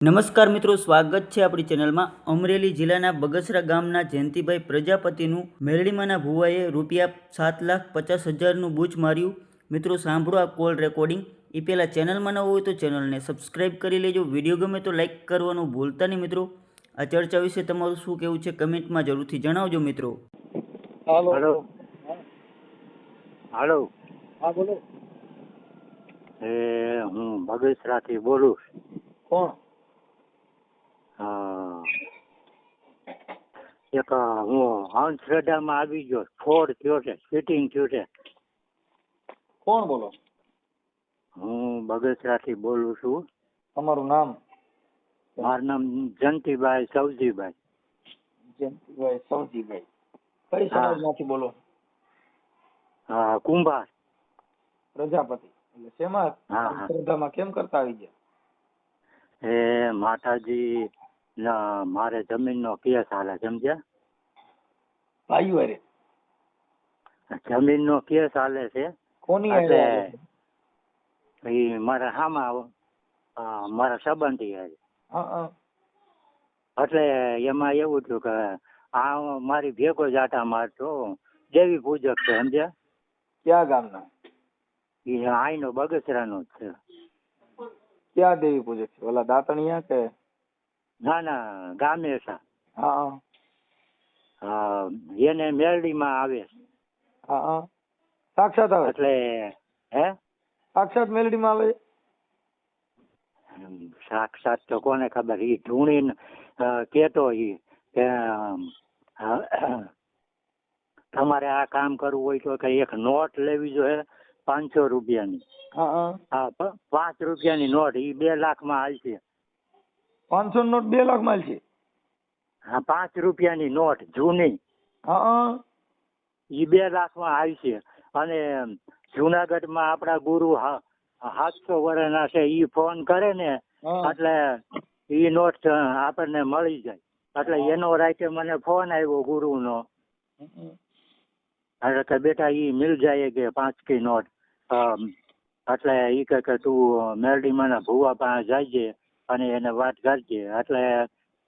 નમસ્કાર મિત્રો, સ્વાગત છે આપણી ચેનલમાં। અમરેલી જિલ્લાના બગસરા ગામના જયંતિભાઈ પ્રજાપતિનું મેરડીમાંના ભુવાએ ₹7,50,000નું બૂચ માર્યું। મિત્રો સાંભળો આ કોલ રેકોર્ડિંગ। એ પહેલાં ચેનલમાં ન હોય તો ચેનલને સબસ્ક્રાઈબ કરી લેજો। વિડીયો ગમે તો લાઇક કરવાનું ભૂલતા નહીં મિત્રો। આ ચર્ચા વિશે તમારું શું કહેવું છે કમેન્ટમાં જરૂરથી જણાવજો મિત્રો। હાલો हेलो हेलो હા બોલો હું બગસરાથી બોલું કોણ એક હું અંધશ્રદ્ધામાં આવી ગયો ફોડ થયો છે ફિટિંગ થયું છે કોણ બોલો હું બગસરાથી બોલું છું તમારું નામ મારું નામ જયંતિભાઈ સવજીભાઈ જયંતિભાઈ સવજીભાઈ કઈ સમાજમાંથી બોલો કુંભાર પ્રજાપતિ એટલે શેમાં હા, હા. શ્રદ્ધામાં કેમ કરતા આવી ગયા એ માતાજી મારે જમીનનો કેસ હાલે સમજ્યા ભાઈઓ હારે જમીનનો કેસ હાલે છે કોની હારે એટલે હાલે છે? એ મારા હામાં મારા સંબંધી હારે. હા એટલે એમાં એવું થયું કે આ મારી ભેગો જ આટા મારતો દેવી પૂજક છે સમજ્યા ક્યાં ગામના એ આઈનો બગસરાનો જ છે ક્યાં દેવી પૂજક છે ઓલા દાતણિયા કે ના ના ગામે છે હા એને મેરડીમાં આવે હા સાક્ષાત આવે એટલે હે સાક્ષાત મેલડીમાં આવે સાક્ષાત તો કોને ખબર એ ધૂણી કેતો ઈ કે તમારે આ કામ કરવું હોય તો કે એક નોટ લેવી જોઈએ 500 રૂપિયાની હા હા 5 રૂપિયાની નોટ એ 2 લાખમાં હાલશે 500 નોટ 2 લાખ માં છે હા 5 રૂપિયાની નોટ જૂની હા એ 2 લાખમાં આવશે અને જુનાગઢમાં આપણા ગુરુ 700 વર્ષના છે એ ફોન કરે ને એટલે એ નોટ આપણને મળી જાય એટલે એનો રાતે મને ફોન આવ્યો ગુરુનો એટલે કે બેટા એ મિલ જાય કે 5 की નોટ એટલે એ કે તું મેરડીમાંના ભુવા પાસે જાય અને એને વાત કરજે એટલે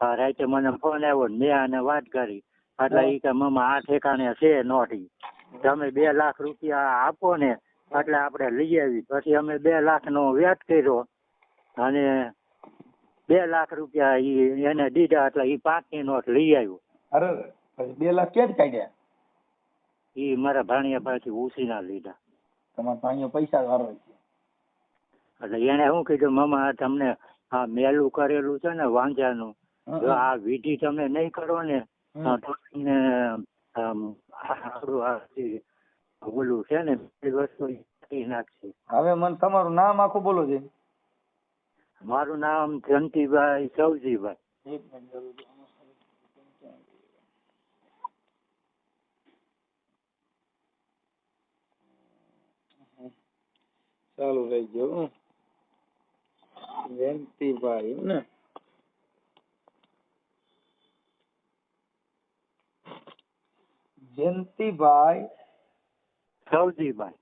રાતે મને ફોન આવ્યો ને મેં આને વાત કરી એટલે એ કે મમ્મા આ ઠેકાણે છે નોટ તમે 2 લાખ રૂપિયા આપો ને એટલે આપણે લઈ આવી પછી અમે 2 લાખનો વ્યાજ કર્યો અને 2 લાખ રૂપિયા એને દીધા એટલે એ 5 ની નોટ લઈ આવ્યો અરે પછી 2 લાખ ક્યાં કાઢ્યા એ મારા ભાણિયા પાસેથી ઉછીના લીધા તમારા ભાઈઓ પૈસા વાળો છે એટલે એને શું કીધું મમ્મા તમને આ મેલું કરેલું છે ને વાંજાનું જો આ વિધિ તમે નહીં કરો ને તો તમને ઓલું છે ને એ વસ્તુ નાખશે હવે મને તમારું નામ આખું બોલો છે મારું નામ જયંતિભાઈ સવજીભાઈ એક મિનિટ ચાલુ રહી ગયો જયંતિભાઈ ને જયંતિભાઈ સવજીભાઈ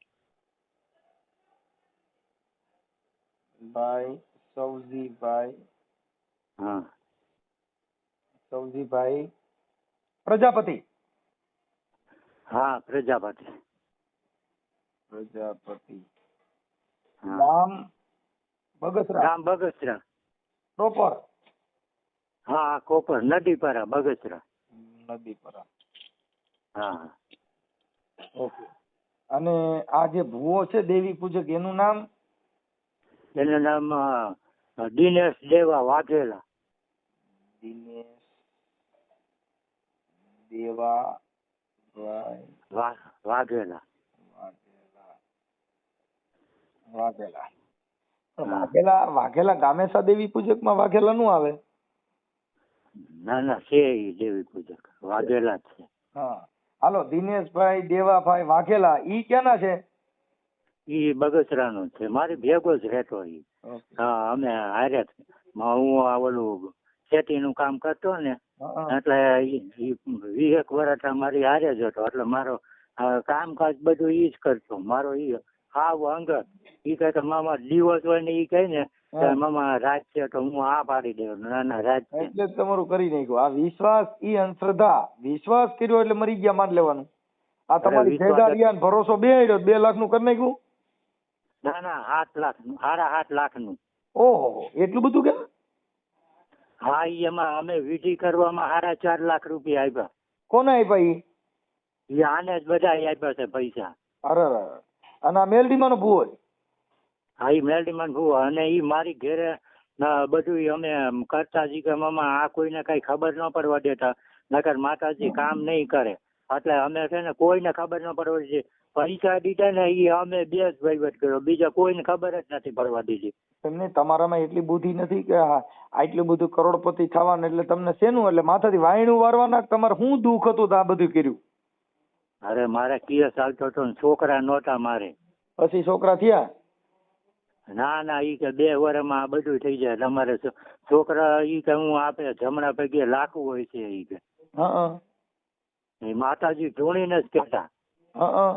ભાઈ સવજીભાઈ હા સવજીભાઈ પ્રજાપતિ હા પ્રજાપતિ હા ગામ બગસરા ગામ બગસરા પ્રોપર હા કોપર નદીપરા બગસરા નદીપરા હા ઓકે અને આ જે ભુવો છે દેવી પૂજક એનું નામ એનું નામ દિનેશ દેવા વાઘેલા દિનેશ દેવાભાઈ વાઘેલા વાઘેલા ગામેસા દેવી પૂજક માં વાઘેલા નું આવે ના ના છે ઈ દેવી પૂજક વાઘેલા જ છે હા હાલો દિનેશભાઈ દેવાભાઈ વાઘેલા ઈ ક્યાંના છે ઈ બગસરાનો છે મારી ભેગો જ રહેતો ઈ હા અમે હારે હું ઓલું ખેતીનું કામ કરતો ને એટલે 20 વર્ષ મારી હારે જ હતો એટલે મારો કામકાજ બધું ઈ જ કરતો મારો ઈ હાવ અંગત ઈ કહે કે મામા દિવસ હોય ને ઈ કહે ને કે મામા રાત છે તો હું આ પાડી દઉં ના ના રાત છે. એટલે જ તમારું કરી નાખ્યું. આ વિશ્વાસ ઈ અંધશ્રદ્ધા. વિશ્વાસ કર્યો એટલે મરી ગયા માન લેવાનું. આ તમારી વિશ્વાસ ભેગારિયા ને ભરોસો બે આડ્યો 2 લાખ નું કરી નાખ્યું. ના ના 7 લાખ નું 7.5 લાખ નું. ઓહો એટલું બધું કેમ? હા ઈ એમાં અમે વિધિ કરવામાં 4.5 લાખ રૂપિયા આપ્યા. કોને આપ્યા ઈ? ઈ આને જ બધા આપ્યા છે પૈસા. અરે અને આ મેલડીમાં નો ભૂવો છે? હા ઈ મેલડીમાં ભૂવો અને ઈ મારી ઘેરે બધું અમે કરતા જી કે મામા આ કોઈને કઈ ખબર ન પડવા દેતા નકર માતાજી કામ નહીં કરે એટલે અમે છે ને કોઈને ખબર ન પડવા દીધી. પૈસા દીધા ને ઈ અમે 2 જ વહીવટ કર્યો બીજા કોઈને ખબર જ નથી પડવા દીધી. તમને તમારામાં એટલી બુદ્ધિ નથી કે આટલું બધું કરોડપતિ થવાનું એટલે તમને શેનું એટલે માથાથી વાયણું વારવાના તમારે શું દુઃખ હતું તો આ બધું કર્યું? અરે મારે કેસ ચાલતો હતો ને છોકરા નહોતા મારે. પછી છોકરા થયા? ના ના ઈ કે 2 વર્ષમાં આ બધું થઈ જાય તમારે છોકરા ઈ કે હું આપે જમણા પગે લાખું હોય છે ઈ કે. હા એ માતાજી ધૂણીને જ કહેતા. હા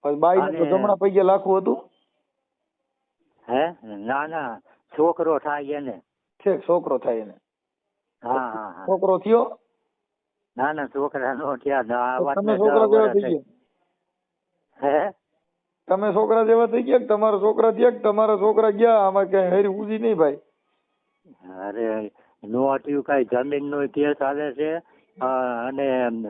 પછી બાઈ તો જમણા પૈયે લાખું હતું? હે ના ના છોકરો થાય એને. ઠીક છોકરો થાય એને. હા હા હા છોકરો થયો? ના ના છોકરા નો થયા. આ વાત તમે છોકરા જેવા થઈ ગયા? હે તમે છોકરા જેવા થઈ ગયા કે તમારા છોકરા થયા કે તમારા છોકરા ગયા? આમાં કઈ હેરી ઉજી નહીં ભાઈ. અરે નો થયું કઈ જમીન નો કેસ હાલે છે અને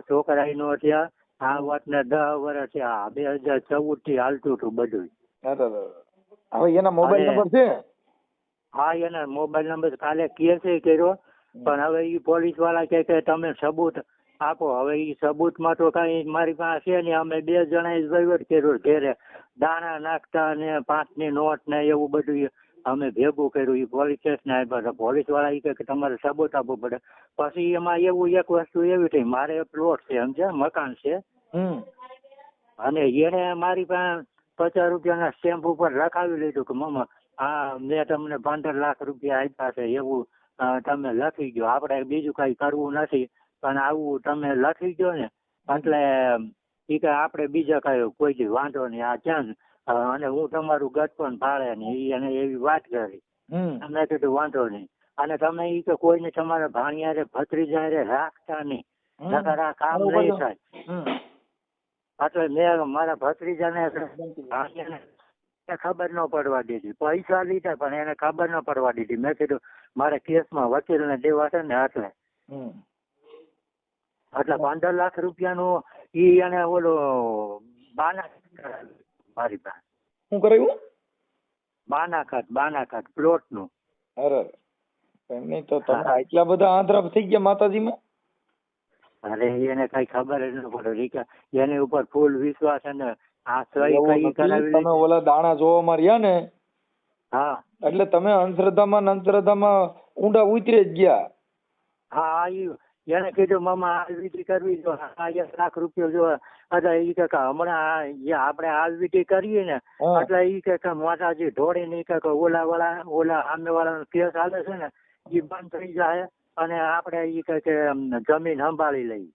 છોકરા નો થયા. આ વાત ને 10 વર્ષ થયા. 2014 થી હાલતું હતું બધું. હવે એના મોબાઈલ નંબર છે? હા એના મોબાઈલ નંબર કાલે કેસ કર્યો પણ હવે ઈ પોલીસ વાળા કહે કે તમે સબૂત આપો. હવે ઈ સબૂતમાં તો કઈ મારી પાસે છે ને અમે 2 જણાએ વહીવટ કર્યો ઘેરે દાણા નાખતા ને 5 ની નોટ ને એવું બધું અમે ભેગું કર્યું. ઈ પોલીસ સ્ટેશન આવ્યા પોલીસ વાળા ઈ કહે કે તમારે સબૂત આપવું પડે. પછી એમાં એવું એક વસ્તુ એવી થઈ મારે પ્લોટ છે સમજ્યા મકાન છે અને એને મારી પાસે 50 રૂપિયાના સ્ટેમ્પ ઉપર લખાવી લીધું કે મામા હા મેં તમને 15 લાખ રૂપિયા આપ્યા છે એવું તમે લખી ગયો. આપણે બીજું કઈ કરવું નથી પણ આવું તમે લખી ગયો ને એટલે ઈ કે આપણે બીજા કઈ કોઈ વાંધો નહીં આ ક્યાં અને હું તમારું ગટપણ ફાળે ને ઈ એને એવી વાત કરી. મેં કીધું વાંધો નહીં અને તમે ઈ કે કોઈને તમારા ભાણિયારે ભત્રીજારે રાખતા નહીં નકર આ કામ નહીં થાય. એટલે મેં મારા ભત્રીજાને ખબર ન પડવા દીધી. પૈસા લીધા પણ એને ખબર ન પડવા દીધી. મેં કીધું મારે કેસમાં વકીલને દેવા છે ને એટલે 15 લાખ રૂપિયાનું ઈ એને ઓલો બાના મારી પાસે. શું કરાયું? બાનાખાત પ્લોટ નું. અરે એમ નહીં તો તમે આટલા બધા આંધળા થઈ ગયા માતાજીમાં? અરે એને કઈ ખબર જ ન પડે. એની ઉપર ફૂલ વિશ્વાસ અને આ સહી કઈ કરાવી. તમે ઓલા દાણા જોવામાં રહ્યા ને હા એટલે તમે અંધશ્રદ્ધામાં ઊંડા ઉતરી જ ગયા. હા એને કીધું મામા આ વિધિ કરવી જો 1 લાખ રૂપિયા જો એટલે ઈ કે હમણાં આપણે આ વિધિ કરીએ ને એટલે ઈ કે માતાજી ઢોળી નહીં કે ઓલા સામે વાળાનો કેસ હાલે છે ને ઈ બંધ થઈ જાય અને આપણે ઈ કે જમીન સંભાળી લઈ.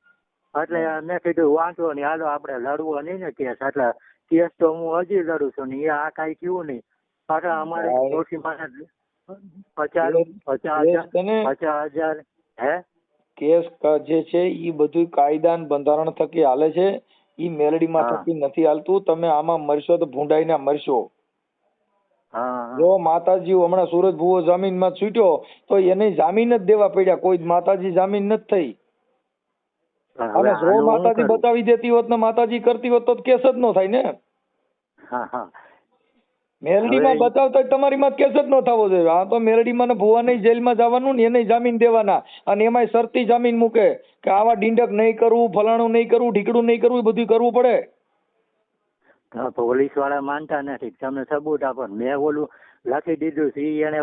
એટલે મેં કીધું વાંધો નહીં હાલો આપણે લડવો નહીં ને કેસ. એટલે કેસ તો હું હજી લડું છું ને આ કઈ થયું નહીં. એટલે અમારે મોટી માણસ 50,000 હે કેસ જે છે ઈ બધું કાયદા બંધારણ થકી હાલે છે. ઈ મેલડીમાં થકી નથી હાલતું. તમે આમાં મરશો તો ભૂંડાઈને મરશો. જો માતાજી હમણાં સુરજ ભુવો જામીનમાં છૂટ્યો તો એને જામીન જ દેવા પડ્યા. કોઈ માતાજી જામીન નથી થઈ. અને જો માતાજી બતાવી દેતી હોત ને માતાજી કરતી હોત તો કેસ જ ન થાય ને. મેલડીમાં બતાવતા તમારી માં કેસ જ ન થવો જોઈએ. આ તો મેલડીમાં ને ભુવાને જેલમાં જવાનું ને એને જામીન દેવાના અને એમાંય શરતી જામીન મૂકે કે આવા ડીંડક નહીં કરવું, ફલાણું નહીં કરવું, ઢીકડું નહીં કરવું, બધું કરવું પડે. પોલીસ વાળા માનતા નથી. તમે સબૂત આપો. મેં ઓલું લખી દીધું છે એને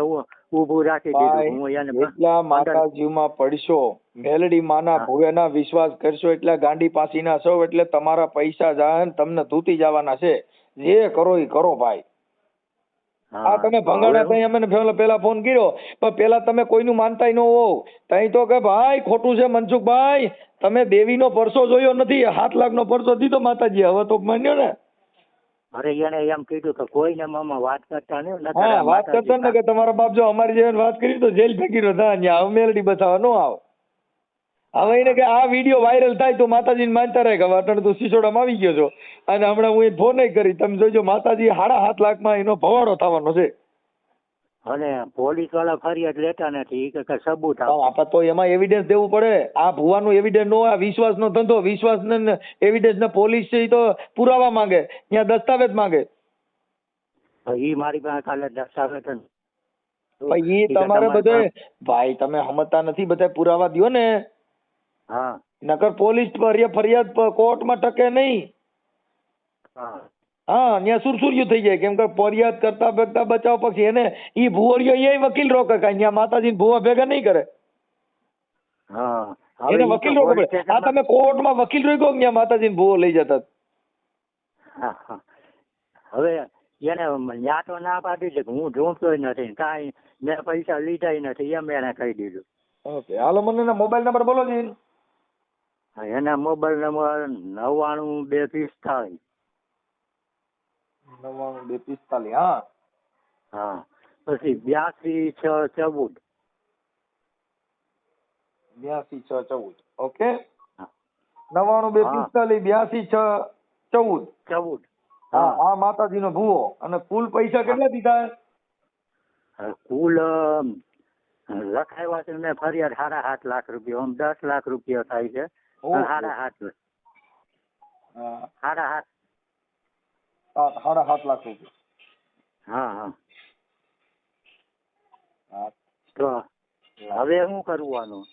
ઉભું રાખી દીધું. હું એને એટલા માતાજીમાં પડશો, મેલડી માના ભુવેના વિશ્વાસ કરશો એટલે ગાંડી પાસીના છો એટલે તમારા પૈસા જાય તમને ધૂતી જવાના છે. જે કરો એ કરો ભાઈ. આ તમે ભંગાણા થઈ અમે પેલા ફોન કર્યો પણ પેલા તમે કોઈનું માનતા ન હોવ તઈ તો કે ભાઈ ખોટું છે મનસુખભાઈ તમે દેવીનો પરસો જોયો નથી. 7 લાખનો પરસો દીધો માતાજી. હવે તો માન્યો ને અરે એને એમ કીધું કે કોઈને મામા વાત કરતા નહીં નકર હા આ વાત માતાજી કરતા ને કે તમારા બાપ જો અમારી જેવી વાત કરી તો જેલ ફેંકી દો ત્યાં મેલડી બતાવવા નો આવ. હવે એને કે આ વિડીયો વાયરલ થાય તો માતાજીને માનતા રહે કે હવે અટણ તો સિસોડામાં આવી ગયો છો અને હમણાં હું એને ફોન કરી તમે જોજો માતાજી 7.5 લાખમાં એનો ભવાડો થવાનો છે. અને પોલીસ વાળા ફરિયાદ લેતા નથી ઈ કે સબૂત પણ આપો. આપણે તો એમાં એવિડન્સ દેવું પડે. આ ભુવાનું એવિડન્સ નો આ વિશ્વાસનો ધંધો વિશ્વાસ ને એવિડન્સ ને પોલીસ છે ઈ તો પુરાવા માંગે ત્યાં દસ્તાવેજ માંગે. ઈ મારી પાસે કાલે દસ્તાવેજ પણ ઈ તમારે બધે ભાઈ તમે સમજતા નથી બધા પુરાવા દ્યો ને. હા નકર પોલીસ ફરિયાદ કોર્ટમાં ટકે નહીં. હા હા ત્યાં સુરસુર્યું થઈ જાય કેમ કે ફરિયાદ કરતા બચાવ પક્ષી એને ઈ ભુવડિયો એ વકીલ રોકે કાંઈ ત્યાં માતાજી ભુવા ભેગા નહીં કરે. હા એને હવે ઈ વકીલ તો રોકવો પોલીસ પડે. આ સ્ટેશનમાં- તમે કોર્ટમાં વકીલ રોક્યો ત્યાં માતાજી ભુવો લઈ જતા. હા, હા. હવે એને ન્યા તો ના પાડી છે કે હું ઢૂંઢતોય નથી કાંઈ મેં પૈસા લીધાય નથી એમ એને કહી દીધું. ઓકે હાલો મને એના મોબાઈલ નંબર બોલો જી. એના મોબાઈલ નંબર 99 245 9245 હા હા પછી 82 6 14 82 6 14 ઓકે હા. 92 245 82 6 14 14 હા હા આ માતાજીનો ભૂવો અને કુલ પૈસા કેટલા દીધા? કુલ લખાવ્યા છે મેં ફરિયાદ 7.5 લાખ રૂપિયા આમ 10 લાખ રૂપિયા થાય છે. ઓહો. 7.5 હા 7.5 7.5 લાખ રૂપિયા. હા હા હા. તો હવે શું કરવાનું?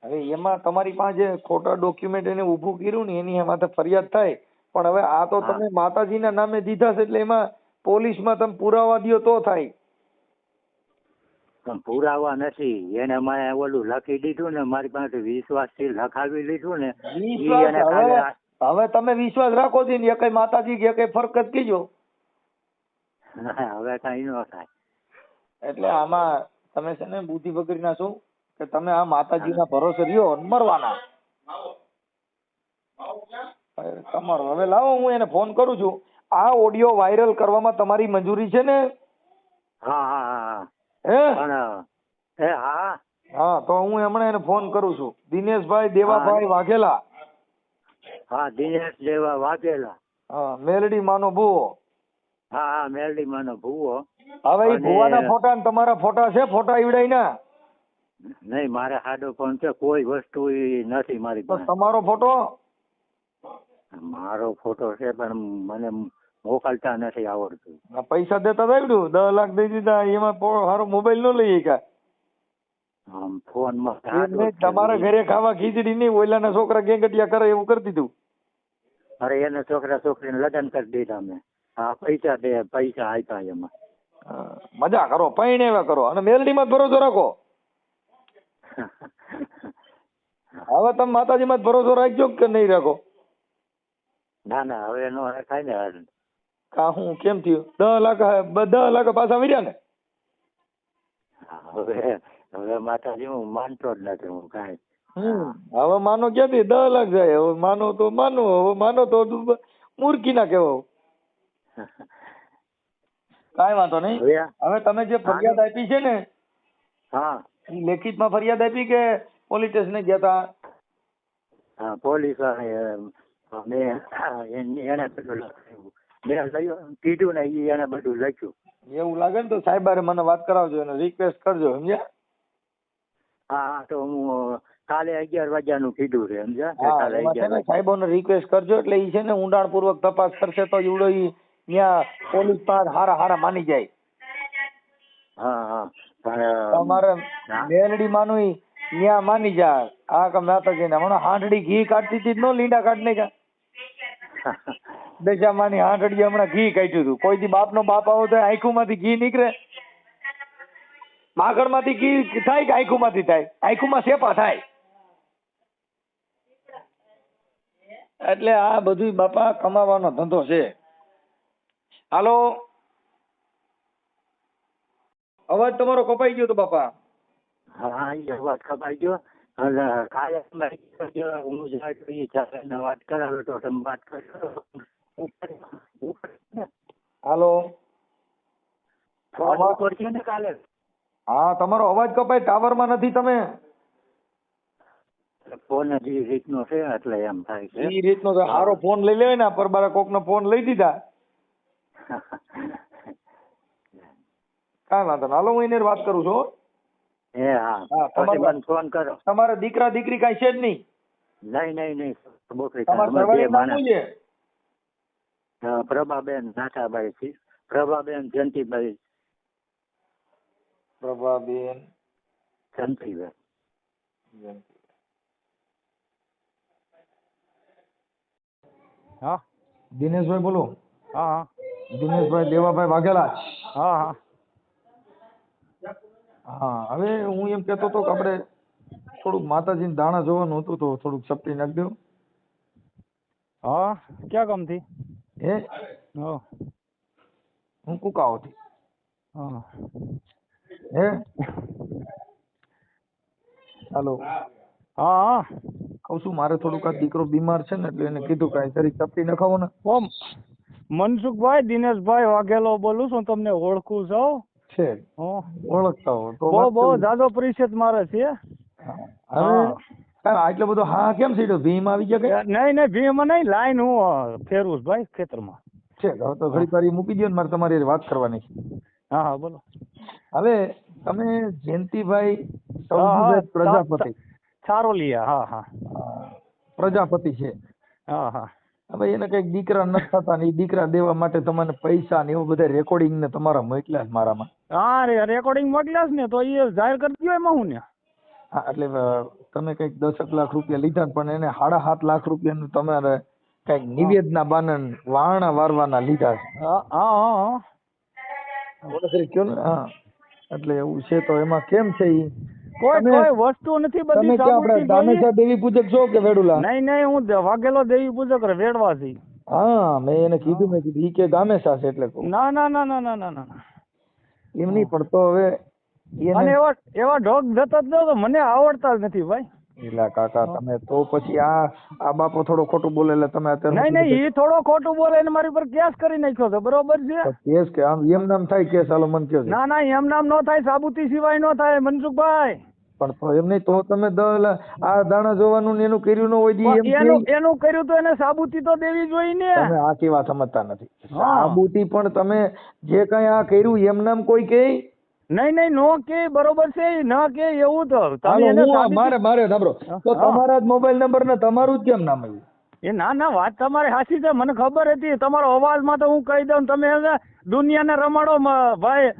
હવે એમાં તમારી પાસે ખોટા ડોક્યુમેન્ટ એને ઊભું કર્યું ને એની એમાં તો ફરિયાદ થાય. પણ હવે આ તો હા. તમે માતાજીના નામે દીધા છે એટલે એમાં પોલીસમાં તમે પુરાવા દ્યો તો થાય. પણ પુરાવા નથી એને મેં ઓલું લખી દીધું ને મારી પાસે વિશ્વાસથી લખાવી લીધું ને ઈ વિશ્વાસ એને કાલે હવે તમે વિશ્વાસ રાખો છો ને એ કઈ માતાજી કે કઈ ફરક જ કીજો. હવે કઈ ન થાય. એટલે આમાં તમે છે ને બુદ્ધિ વગરના છો કે તમે આ માતાજીના ભરોસે રહ્યો ને મરવાના. તમારો હવે લાવો હું એને ફોન કરું છું. આ ઓડિયો વાયરલ કરવામાં તમારી મંજૂરી છે ને? હા હા હા હે પણ હા હા તો હું હમણાં એને ફોન કરું છું. દિનેશભાઈ દેવાભાઈ વાઘેલા. હા દિનેશ જેવા વાઘેલા. હા મેલડી માનો ભૂવો. હા હા મેલડી માનો ભૂવો. હવે એ અને ભૂવાના ફોટા ને તમારા ફોટા છે ફોટા ઈવડાઈ ના? નહીં મારે સાદો ફોન છે કોઈ વસ્તુ ઈ નથી મારી તો પાસે. તમારો ફોટો? મારો ફોટો છે પણ મને મોકલતા નથી આવડતું. પૈસા દેતા આવડ્યું 10 લાખ દઈ દીધા એમાં સારો મોબાઈલ નો લઈ ગયા. આમ ફોનમાં એમ નહીં, તમારા ઘરે ખાવા ખીચડી નહીં ઓલાના છોકરા ગેંગટિયા કરે એવું કરી દીધું. અરે એને છોકરા છોકરીને લગ્ન કરી દીધા મેં. હા પૈસા આપ્યા એમાં. મજા કરો પૈણેવા કરો અને મેલડીમાં જ ભરોસો રાખો. હવે તમે માતાજીમાં જ ભરોસો રાખજો કે નહીં રાખો? ના ના હવે નો થાય ને. કા હું કેમ થયું 10 લાખ પાછા વર્યા ને? હવે માતાજી હું માનતો જ નથી હું કાંઈ. હવે માનો ક્યાંથી 10 લાખ જાય? હવે માનો તો હવે માનો તો મૂર્ખી ના કેવો. કાંઈ વાંધો નહીં. હવે તમે જે ફરિયાદ આપી છે ને હા લેખિતમાં ફરિયાદ આપી કે પોલીસ સ્ટેશને ગયા હતા? હા પોલીસ એને બધું લખ્યું. મેં કીધું ને ઈ એને બધું લખ્યું. એવું લાગે ને તો સાહેબારે મને વાત કરાવજો અને રિક્વેસ્ટ કરજો સમજ્યા? હા હા તો હું કાલે 11 વાગ્યાનું કીધું છે સમજ્યા? હા કાલે એમાં છે 11 ને સાહેબોને રિક્વેસ્ટ કરજો એટલે ઈ છે ને ઊંડાણપૂર્વક તપાસ કરશે તો ઈવડો ઈ ત્યાં પોલીસ પાસે હારા માની જાય. હા હા પણ તમારે મેલડી માનું ઈ ત્યાં માની જાય. આ કે માતાજીને હમણાં હાંડડી ઘી કાઢતી હતી નો લીંડા કાઢ નાખ્યા. દશામાની હાંડડી હમણાં ઘી કાઢ્યું હતું. કોઈ દી બાપનો બાપ આવો તો આંખુમાંથી ઘી નીકળે? માગણમાંથી ઘી થાય કે આંખુમાંથી થાય? આંખુમાં સેપા થાય. એટલે આ બધું બાપા કમાવાનો ધંધો છે. હાલો અવાજ તમારો કપાઈ ગયો તો બાપા. હા એ વાત કપાઈ ગયો. અને કાલે હું જાય વાત કરાવ્યો તો તમે વાત કરશો. હાલો ફોન ઉપર છે ને કાલે હા તમારો અવાજ કપાય, ટાવરમાં નથી તમે. ફોન જ એ રીતનો છે એટલે એમ થાય છે. એ રીતનો સારો ફોન લઈ લેવાય ને, પરબારા કોકનો ફોન લઈ દીધા. કાંઈ વાંધો નહીં, હાલો હું એને વાત કરું છું. હે હા તમારે પછી મને ફોન કરો. તમારા દીકરા દીકરી કાંઈ છે જ નહીં? નહીં બોકરી તમારા સરવાળીનું નામ શું છે? પ્રભાબેન નાથાબાઈ થી, પ્રભાબેન જયંતિભાઈ. પ્રભાબેન જયંતિભાઈ. હા દિનેશભાઈ બોલો. હા હા દિનેશભાઈ દેવાભાઈ વાઘેલા. હા હા હા હવે હું એમ કહેતો હતો કે આપણે થોડુંક માતાજીને દાણા જોવાનું હતું, તો થોડુંક સપટી નાખી દો. હા ક્યાં કામથી? હે હા હું કુકાઓથી. હા હે હાલો હા હા કહું છું મારે થોડુંક આ દીકરો બીમાર છે ને, એટલે એને કીધું કાંઈ તરી સપટી નખાવો ને. ઓમ મનસુખભાઈ દિનેશભાઈ વાઘેલો બોલું છું, તમને ઓળખું છું. છે ઓળખતા હો તો બહુ જાજો પરિચય મારે છે. હવે આટલો બધો હા કેમ સીધો ભીમ આવી ગયા કે? નહીં ભીમ નહીં, લાઈન હું ફેરવું છું ભાઈ ખેતરમાં. છે હવે તો ઘડી વાર મૂકી દો ને, મારે તમારી હારે વાત કરવાની છે. હા હા બોલો. હવે તમે જયંતિભાઈ સૌજીભાઈ પ્રજાપતિ ચારોલિયા. હા હા પ્રજાપતિ છે. હા હા હવે એને કઈક દીકરા નથી થતા ને, એ દીકરા દેવા માટે તમને પૈસા ને એવું બધા રેકોર્ડિંગ ને તમારા મોકલ્યા મારામાં. હા રેકોર્ડિંગ મોકલ્યા છે ને, તો એ જાહેર કરી દો એમાં હું ને. હા એટલે તમે કઈક 10 લાખ રૂપિયા લીધા, પણ એને 7.5 લાખ રૂપિયાનું તમારે કઈક નિવેદના બાનન વારણા વારવાના લીધા છે. હા હા હા કયો ને. હા એટલે એવું છે, તો એમાં કેમ છે ઈ? કોઈ વસ્તુ નથી, તમે બધી ક્યાં આપણે દાનેસર દેવી પૂજક છો કે વેડુલા? નહીં હું વાઘેલો દેવી પૂજક વેડવા છે. હા મેં એને કીધું, ઈ કે ગામેસા છે એટલે કહું. ના એમ નહીં, પણ તો હવે અને એવા ઢોક જતા જ તો મને આવડતા જ નથી ભાઈ. એલા કાકા તમે તો પછી આ બાપો થોડો ખોટું બોલે એટલે તમે અત્યારે નહીં એ થોડો ખોટું બોલે ને મારી પર કેસ કરી નાખ્યો છે, બરોબર છે? કેસ કે આમ એમ નામ થાય કેસ? હાલો મને કહો. ના એમ નામ નો થાય, સાબુતી સિવાય નો થાય મનસુખભાઈ. પણ તો એમ નહીં, તો તમે આ દાણા જોવાનું ને એનું કર્યું ન હોય દી એનું કર્યું તો એને સાબુતી તો દેવી જોઈએ ને. તમે આખી વાત સમજતા નથી. સાબુતી પણ તમે જે કઈ આ કર્યું એમ નામ કોઈ કે નહીં નો કે બરોબર છે, ન કે એવું તો મારે સાંભળો તો તમારા જ મોબાઈલ નંબર ને તમારું જ કેમ નામ આવ્યું? એ ના વાત તમારી સાચી છે, મને ખબર હતી. તમારો અવાજમાં તો હું કહી દઉં, તમે દુનિયાને રમાડો ભાઈ.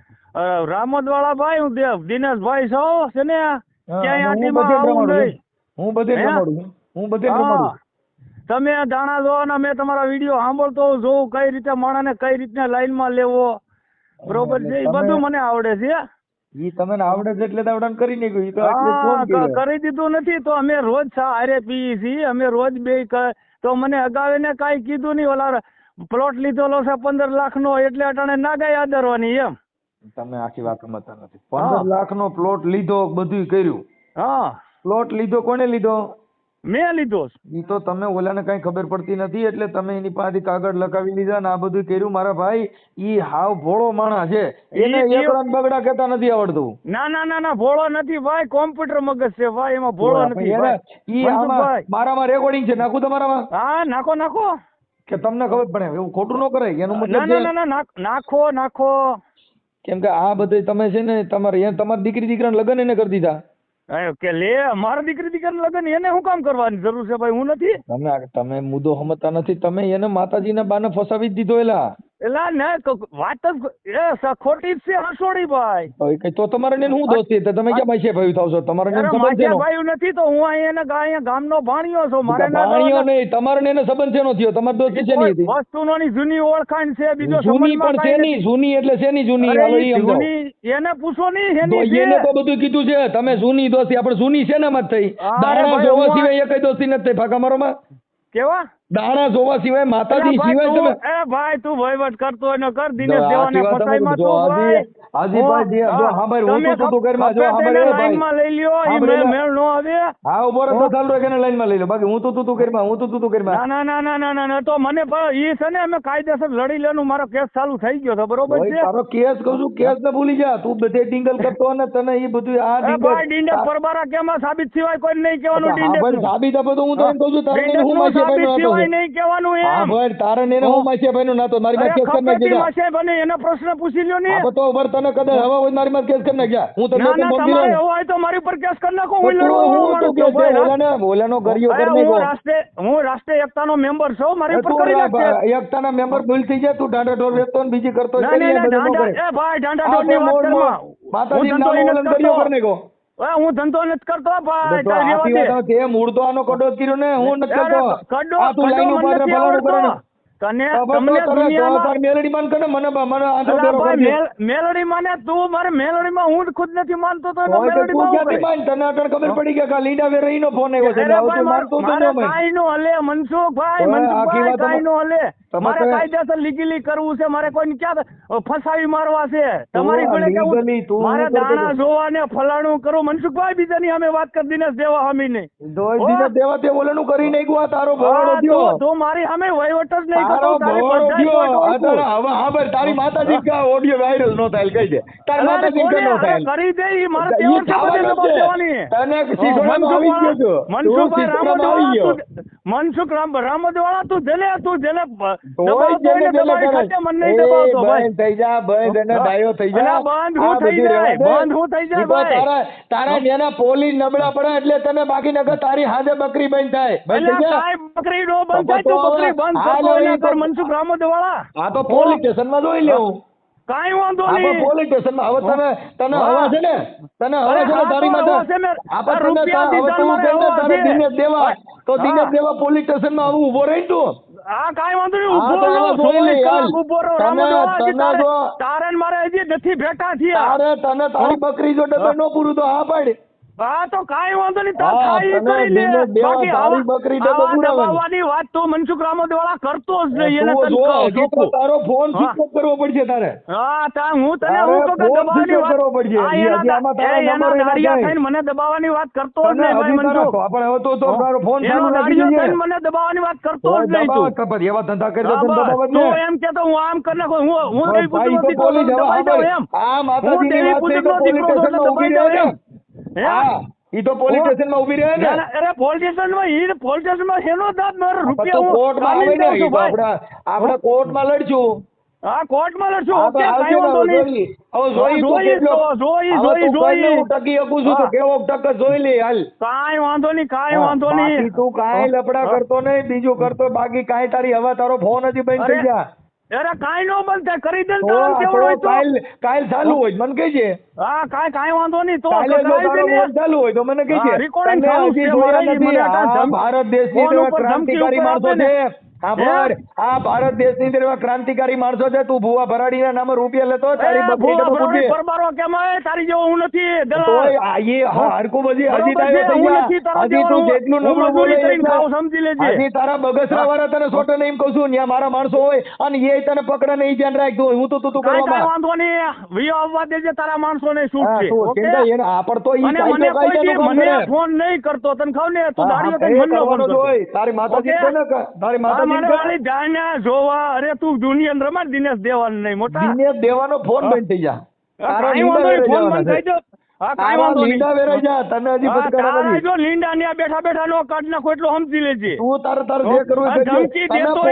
રામોદ વાળા ભાઈ, હું દિનેશભાઈ છો છે ને, ક્યાંય આટીમાં આવું નહીં. હું બધે રમાડું. તમે દાણા જો ને, મેં તમારા વિડીયો સાંભળતો જોઉં, કઈ રીતે માણસને કઈ રીતના લાઈનમાં લેવો, બરોબર છે, એ બધું મને આવડે છે. ઈ તમને આવડે છે એટલે આવડન કરી નાખ્યું. કરી દીધું નથી તો અમે રોજ હારે પીએ છીએ, અમે રોજ બે. તો મને અગાવે ને કાંઈ કીધું નહીં, ઓલા પ્લોટ લીધેલો છે 15 લાખ નો, એટલે અટાણે ના ગઈ આદરવાની એમ. તમે આખી વાત સમજતા નથી. 15 લાખ નો પ્લોટ લીધો, બધું કર્યું. હા પ્લોટ લીધો, કોને લીધો? મેં લીધો. ઈ તો તમે ઓલાને કઈ ખબર પડતી નથી, એટલે તમે એની પાસેથી કાગળ લખાવી લીધા ને આ બધું કર્યું. મારા ભાઈ ઈ હાવ ભોળો માણસ છે, એને એકડા બગડા કહેતા નથી આવડતું. ના ભોળો નથી ભાઈ, કોમ્પ્યુટર મગજ છે ભાઈ, એમાં ભોળો નથી. ઈ મારામાં રેકોર્ડિંગ છે, નાખું તમારામાં? હા નાખો કે તમને ખબર પડે, એવું ખોટું ન કરાય એનું મતલબ. ના નાખો. કેમ કે આ બધું તમે છે ને, તમારી દીકરી દીકરાને લગ્ન એને કરી દીધા. કે લે મારા દીકરી દીકરાને લગ્ન એને શું કામ કરવાની જરૂર છે ભાઈ? હું નથી. તમે મુદ્દો સમજતા નથી. તમે એને માતાજીના બાને ફસાવી જ દીધો. એલા વાત જ ખોટી જ છે હસોડી ભાઈ. તો તમારે શું દોસ્તી? તમે ક્યાં માસે ભાઈ થાવ છો? તમારે ભાઈ નથી તો હું અહીંયા ગામનો ભાણિયો છું. મારે ભાણિયો નહીં, તમારે એને સંબંધ શેનો થયો? તમારી દોસ્તી છે નહીં? વસ્તુની જૂની ઓળખાણ છે, બીજો જૂની પણ શેની જૂની? એટલે શેની જૂની? એને પૂછો નહીં. એને તો બધું કીધું છે. તમે જૂની દોસ્તી આપણે જૂની શેનામાં જ થઈ? દાણા જોવા સિવાય એક દોસ્તી નથી થઈ. ફાકા મારોમાં કેવા દાણા જોવા સિવાય માતાજી સિવાય તમે ભાઈ તું વહીવટ કરતો હોય ને કર. દિનેશ દેવાને આખી વાત તમે ફસાઈમાં જો તું ભાઈ હાજીભાઈ જો સાંભળ હું તમે તું કર્યા જો સાંભળ એ ભાઈ લાઈનમાં લઈ લ્યો ઈ સાંભળ એટલે. મેળ નો આવે. હા ઉભો રહો તો ચાલુ રાખે લાઈનમાં લઈ લો બાકી હું તું કર્યા હું તું કર્યા ના ના ના ના ના ના તો મને પણ ઈ છે ને અમે કાયદેસર લડી લેવાનું મારો કેસ ચાલુ થઈ ગયો છે બરોબર છે. તારો કેસ કહું છું કેસ ને ભૂલી જા તું બધે ડિંગલ કરતો અને તને એ બધું આ ભાઈ ડીંડે પરબારા કેમાં સાબિત સિવાય કોઈ નહીં કહેવાનું. ડીંડે સાબિત આપો તો હું તો એમ કહું છું તારે હું ડીંડે સાબિત માસીભાઈ સિવાય નહીં કહેવાનું હા એમ. ભાઈ તારે ને હું માસીભાઈ નું નાતો મારી માં કેસ કરી નાખી માસે બને એનો પ્રશ્ન પૂછી લ્યો ને. તો ઉપર તને કદાચ હવા હોય મારી માં કેસ કરી નાખ્યા હું તો ના ના તમારે એવું હોય તો મારી ઉપર કેસ કરી નાખો. હું લડવા ઓલાનો ગરિયો કરી નાખ્યો હું રાષ્ટ્રીય એકતાનો મેમ્બર છું મારી ઉપર કરી નાખશે. એકતાના મેમ્બર ભૂલ થઈ જાય તું ઢાંડા ઢોર વેચતો ને બીજી કરતો ના ના એ ભાઈ ઢાંડા ઢોરની વાત કરમાં માતાજી નામ ઓલન ગરિયો કરી નાખ્યો. હું ધંધો નથી કરતો ભાઈ. તે મૂળ તો આનો કડો જ કર્યો ને હું નથી કરતો. કડો આ તું લાઈન ઉપર ફલાણું કરે ને તને તમને દુનિયામાં મેલડી માન કરે મને આંધળો બેરો ભાઈ કરી મેલડી માને તું મારે મેલડીમાં હું ખુદ નથી માનતો તો તું મેલડીમાં ક્યાંથી માન તને અટણ ખબર પડી કે લીડા વેરઈનો ફોન આવ્યો છે તું માનતો તો ન માન કાઈ નો હલે મનસુખભાઈ મનસુખભાઈ કાઈ નો હલે. મારે કાયદેસર લીગલી કરવું છે મારે કોઈને ક્યાં ફસાવી મારવા છે તમારી જોડે કેવું મારે દાણા જોવા ને ફલાણું કરું મનસુખભાઈ બીજાની અમે વાત કરી દિનેશ દેવા હામી ને દિનેશ દેવા તે ઓલાનું કરી નાખ્યું આ તારો ભવાડો થયો તું મારી સામે વહીવટ જ નહીં તારો કરતો ભવાડો થયો હવે હા ભાઈ તારી માતાજી કા ઓડિયો વાયરલ નો થાય કહી દે તારી માતાજી કા નો થાય કરી દે ઈ મારે તેવર છે દેવાની તને શીખવાનું આવી ગયો છો મનસુખભાઈ રામોદવાળા મનસુખ રામોદવાળા તું જેને તારા નેના પોલીસ નબળા પડે એટલે તને બાકી નગર તારી હાથે બકરી બંધ થાય બકરી નો બંધ થાય તો બકરી બંધ કર મનસુખ રામોદવાળા. આ તો પોલીસ સ્ટેશન માં જોઈ લેવું કાઈ વાંધો નહીં પોલીસ સ્ટેશન માં હવે તને હવા છે ને તારી માથે આપણે તારે દિનેશ દેવા તો દિનેશ દેવા પોલીસ સ્ટેશન માં આવું ઉભો રહી તું આ કાઈ વાંધો નહીં ઉભો રહો તારે મારે હજી નથી ભેટા થયા તને તારી બકરી જો ડબે નો પૂરું તો હા પાડ હા તો કાઈ વાંધો નહીં તાર ખાઈ કરી લે બાકી બકરી ડબો દબાવવાની વાત તો મનસુખ રામોદવાળા કરતો જ નહીં એને તને કહું તારો ફોન સ્વિચ ઓફ કરવો પડશે તારે હા તા હું તને હું તો દબાવવાની વાત કરવો પડશે એના દાડિયા થઈને મને દબાવવાની વાત કરતો જ નહીં ભાઈ મનસુખ આપણે હવે તો તારો ફોન એનો દાડિયો થઈને મને દબાવવાની વાત કરતો જ નહીં તું એવા ધંધા કરી દબાવત તો એમ કે તો હું આમ કરી નાખું હું નહીં પૂછું પોલીસ દબાઈ દઉં એમ આ માતાજીની વાત છે તો પોલીસ સ્ટેશનમાં ઊભી રહે હા ઈ તો પોલીસ સ્ટેશન માં ઉભી રહે ને અરે પોલીસ સ્ટેશન માં એનો દાદ મારો રૂપિયા કોર્ટમાં આવે ને આપણે કોર્ટમાં લડશું હા કોર્ટમાં લડશું ઓકે કાઈ વાંધો નહીં જોઈ હું ટકી શકું છું તો કેવો ટક જોઈ લે હાલ કાઈ વાંધો નહીં તું કાઈ લફડા કરતો નહીં બીજું કરતો બાકી કાઈ તારી હવે તારો ફોન હજી બંધ થઈ જા અરે કાઈ નો બંધ થાય કરી દે તારું કેવડો હોય તો કાલ ચાલુ હોય મને કહેજે હા કાઈ વાંધો નહીં તો કાલે જો તારો ફોન ચાલુ હોય તો મને કહેજે રેકોર્ડિંગ ચાલુ છે ભારત દેશની ક્રાંતિકારી માણસો છે આ ભારત દેશની અંદર એવા ક્રાંતિકારી માણસો છે તું ભુવા ભરાડીના નામે રૂપિયા લેતો તારી બકરી પરબારો કેમ તારી જેવો હું નથી હરકું બધી હજી તું જેટલું નબળું બોલે સમજી લેજે હજી તારા બગસરા વાળા તને સોટે નહીં કહું છું ત્યાં મારા માણસો હોય અને એ તને પકડે નહીં ધ્યાન રાખતું હું તો તું કરવામાં વાંધો નહીં વિયો આવવા દેજે તારા માણસો ને શું મને ફોન નહીં કરતો તને ખબર ને તું દાડીઓ તારી માતાજી તારી માતાજી જોવા અરે તું દુનિયા રમાડ દિનેશ દેવાનો નહીં મોટા દિનેશ દેવાનો ફોન બંધ થઈ જા ફોન બંધ થઈ જાવ લીંડા વેરાઈ જા તને હજી ફટકારા નથી જો લીંડા ને બેઠા નો કાઢ નાખો એટલો સમજી લેજે તું તારે જે કરવું છે ધમકી દેતો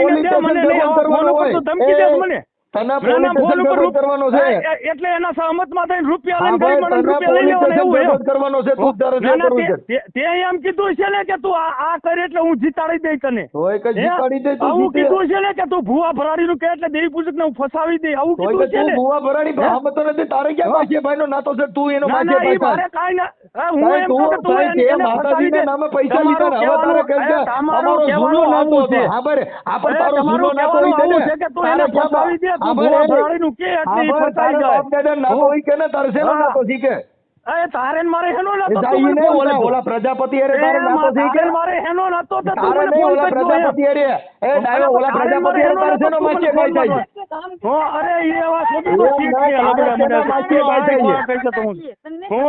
ધમકી દે મને તને પોલીસ સ્ટેશન કરવાનો છે એટલે એના સહમતમાં થઈને રૂપિયા લઈને રૂપિયા લઈ લેવાનો એવું કરવાનો છે તું તારે જે કરવું છે તે એમ કીધું છે ને કે તું આ કરે એટલે હું જીતાડી દઈ તને હોય કે જીતાડી દે તું આવું કીધું છે ને કે તું ભુવા ભરાડી નું કે એટલે દેવી પૂજક ને હું ફસાવી દઈ આવું કીધું છે ને ભુવા ભરાડી ભાવ તો નથી તારે ક્યાં માસીએ ભાઈ નો નાતો છે તું એનો માસીએ ભાઈ કાઈ ના હું એમ કહું કે તું એને માતાજીના નામે પૈસા લીધા હવે તારે કહે છે અમારો જૂનો નાતો છે હા બરે આપણે તારો જૂનો નાતો હોય છે કે તું એને ફસાવી દે તું ભુવા ભરાડી નું કે એટલે ફસાઈ જાય તારે નાતો હોય કે ને તારે શેનો નાતો શીખે એ તારે ને મારે હેનો નતો એ તું જાય મને ને ફોન ઓલા કરજો. ઓલા પ્રજાપતિ અરે તારે એ નાતો થઈ તારે કે ને મારે હેનો નતો તો તું તારે મને નહીં ફોન ઓલા કરજો પ્રજાપતિ અરે એ ડાયો ઓલા પ્રજાપતિ અરે તારે શેનો માછે ભાઈ થાય છે હો અરે એ વાત બધું તો એમ ઠીક નહીં, છે તારે લગડા શેના માછે ભાઈ થાય છે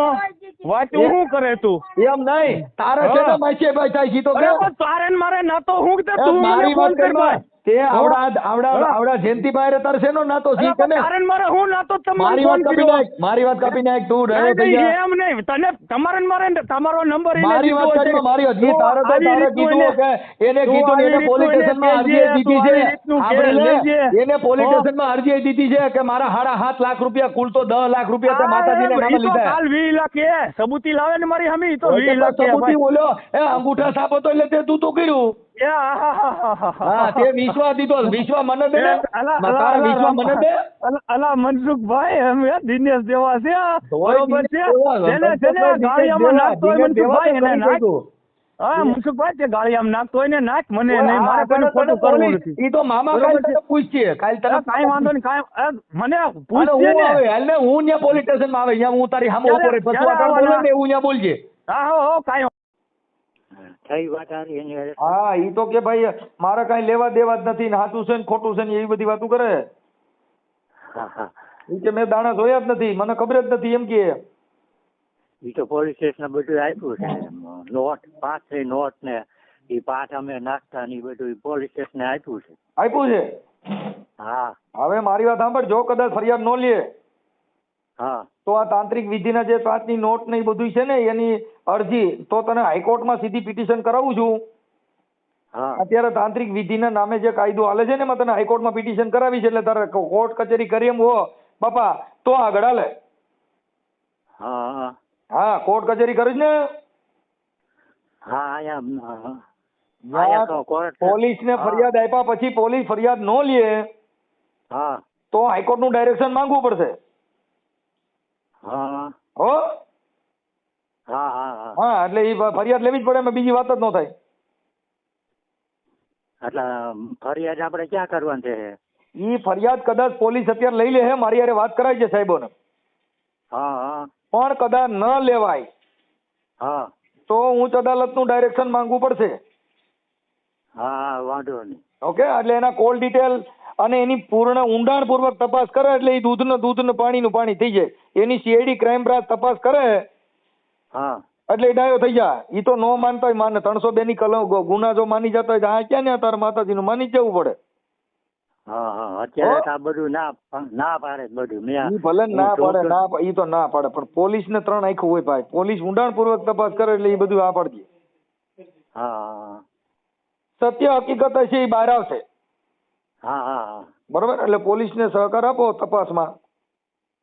વાત હું કરે તું એમ નહીં તારે હા. શેના માછે ભાઈ થાય છે ઈ તો અરે કે પણ તારે ને મારે નતો હું કે એ તું મને મારી ફોન વાત કર કરમાં તે આવડા જયંતિભાઈ તારે શેનો નાતો છે તને તારે ને મારે હું નતો તમને મારી ફોન વાત કાપી કર્યો નાખ મારી વાત કાપી નાખ તું ડાયો થઈ જા એમ નહીં તને તમારે ને મારે તમારો નંબર મારી વાત કરી મારી વાત ઈ તારે તો તારે કીધું કે એને કીધું ને એને પોલીસ સ્ટેશનમાં અરજી દીધી છે સાંભળી લે એને પોલીસ સ્ટેશનમાં અરજી દીધી છે કે મારા 7.5 લાખ રૂપિયા કુલ તો 10 લાખ રૂપિયા તે માતાજીના નામે લીધા કાલ 20 લાખ એ સબૂતી લાવે ને મારી હમી તો 20 લાખ સબૂતી બોલ્યો એ અંગૂઠા સાપ હતો એટલે તે તું તો કર્યું હા તે વિશ્વાસ દીધો વિશ્વાસ મને દે ને તારા વિશ્વાસ મને દે અલા મનસુખભાઈ અમે દિનેશ દેવા છે બરોબર છે દેવા, જેને ગાળિયામાં નાખતો હોય દિનેશ દેવા મનસુખભાઈ એને કરી નાખ દીધું. હા મનસુખભાઈ તે ગાળિયામાં નાખતો હોય ને નાખ મને નહીં મારે તને પેલું ખોટું કરવું પોલીસ- નથી ઈ તો મામા બરોબર કાલ છે. તને પૂછશે કાલ તને કાંઈ વાંધો નહીં કાંઈ મને અને પૂછજે હું ને આવે હાલ ને હું ત્યાં પોલીસ સ્ટેશનમાં આવે અહીંયા હું તારી સામે ક્યારે- ઉભો રહી પછી ક્યારે આગળ બોલે આવવાના? ને એવું ત્યાં બોલજે હા હો કાંઈ થઈ વાત હારી એની હારે. હા ઈ તો કે ભાઈ મારે કાંઈ લેવા દેવા જ નથી ને સાચું છે ને ખોટું છે ને એવી બધી વાતો કરે હા હા ઈ કે મેં દાણા જોયા જ નથી મને ખબર જ નથી એમ કે ઈ તો પોલીસ સ્ટેશન બધું આપ્યું છે નોટ 5 નોટ ને ઈ પાઠ અમે નાખતા ને ઈ બધું પોલીસ સ્ટેશને આપ્યું છે. આપ્યું છે હા હવે મારી વાત સાંભળ જો કદાચ ફરિયાદ ન લે હા તો આ તાંત્રિક વિધિના જે 5ની નોટ ને એ બધું છે ને એની અરજી તો તને હાઈકોર્ટમાં સીધી પિટિશન કરાવું છું હા અત્યારે તાંત્રિક વિધિના નામે જે કાયદો હાલે છે ને એમાં તને હાઈકોર્ટમાં પિટિશન કરાવી છે એટલે તારે કોર્ટ કચેરી કરી એમ હો બાપા તો આગળ હાલે હા હા હા કોર્ટ કચેરી કરીશ ને હા અહીંયા તો કોર્ટ પોલીસને ફરિયાદ આપ્યા પછી પોલીસ ફરિયાદ ન લે હા તો હાઈકોર્ટનું ડાયરેક્શન માંગવું પડશે હા હો હા હા હા હા એટલે એ ફરિયાદ લેવી જ પડે એમાં બીજી વાત જ ન થાય એટલે ફરિયાદ આપણે ક્યાં કરવાની છે? ઈ ફરિયાદ કદાચ પોલીસ અત્યારે લઈ લે હે મારી હારે વાત કરાય છે સાહેબોને હા હા પણ કદાચ ન લેવાય હા તો ઉચ્ચ અદાલતનું ડાયરેક્શન માંગવું પડશે હા વાંધો નહીં. ઓકે એટલે એના કોલ ડિટેલ અને એની પૂર્ણ ઊંડાણપૂર્વક તપાસ કરે એટલે એ દૂધનું પાણીનું પાણી થઈ જાય એની સીઆઈડી ક્રાઇમ બ્રાન્ચ તપાસ કરે હા એટલે એ ડાયો થઈ જાય ઈ તો નો માનતા હોય માને 302 ની કલમ ગુના જો માની જતા હોય તો આ ક્યાં ને તારા માતાજીનું માની જ જવું પડે હા હા અત્યારે તો આ બધું ના પાડે જ બધું ઈ ભલે ના પાડે ઈ તો ના પાડે પણ પોલીસ ને 3 આંખો હોય ભાઈ પોલીસ ઊંડાણપૂર્વક તપાસ કરે એટલે એ બધું આ પાડજે હા સત્ય હકીકત હશે એ બહાર આવશે હા હા બરોબર એટલે પોલીસને સહકાર આપો તપાસમાં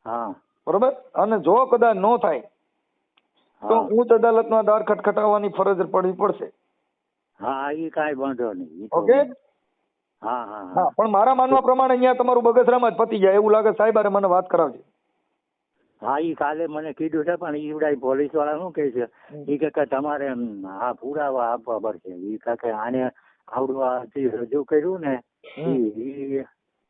હા બરોબર અને જો કદાચ નો થાય તો હા ઉચ્ચ અદાલતમાં દાર ખટખટાવવાની ફરજ પડવી પડશે હા ઈ કાંઈ વાંધો નહીં. ઈ તો- ઓકે હા હા હા પણ મારા માનવા પ્રમાણે અહીંયા તમારું બગસરામાં જ પતી જાય એવું લાગે સાહેબ હારે મને વાત કરાવજે હા ઈ કાલે મને કીધું છે પણ ઈ પોલીસ વાળા શું કહે છે ઈ કે તમારે આ પુરાવા આપવા પડશે. ઈ કે આને આવડું આ જે રજૂ કર્યું ને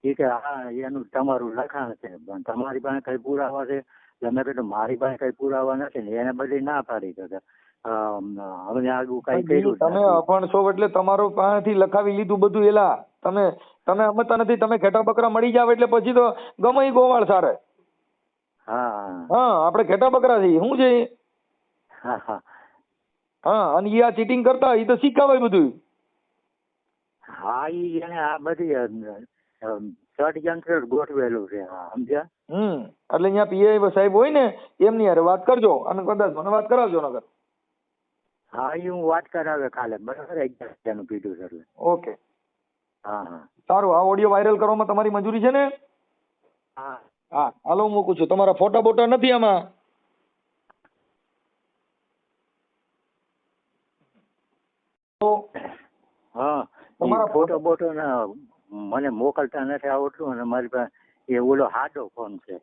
ઈ કે હા એનું તમારું લખાણ છે પણ તમારી પાસે કઈ પુરાવા છે? એટલે મેં કીધું મારી પાસે કઈ પુરાવા નથી ને એને બધી ના પાડી કે હવે આગળ કઈ કર્યું જ તમે નથી. અભણ છો એટલે તમારો પાસેથી લખાવી લીધું બધું એલા તમે સમજતા નથી તમે ઘેટા બકરા મળી જાવ એટલે પછી તો ગમે ઈ ગોવાળ સારે હા હા આપણે ઘેટા બકરા છીએ શું છે ઈ? હા હા હા અને ઈ આ ચીટિંગ કરતા ઈ તો શીખવાય બધું હા ઈ એને આ બધી ષડયંત્ર ગોઠવેલું છે સમજ્યા? એટલે અહીંયા પીઆઈ સાહેબ હોય ને એમની હારે વાત કરજો અને કદાચ મને વાત કરાવજો નગર હા ઈ હું વાત કરાવે કાલે બરાબર 11 નું કીધું છે એટલે ઓકે હા હા સારું આ ઓડિયો વાયરલ કરવામાં તમારી મંજૂરી છે ને હા હા હાલો હું મૂકું છું તમારા ફોટા બોટા નથી આમાં તો હા તમારા ફોટો બોટો ને મને મોકલતા નથી આવડતું અને મારી પાસે એ ઓલો હાડો ફોન છે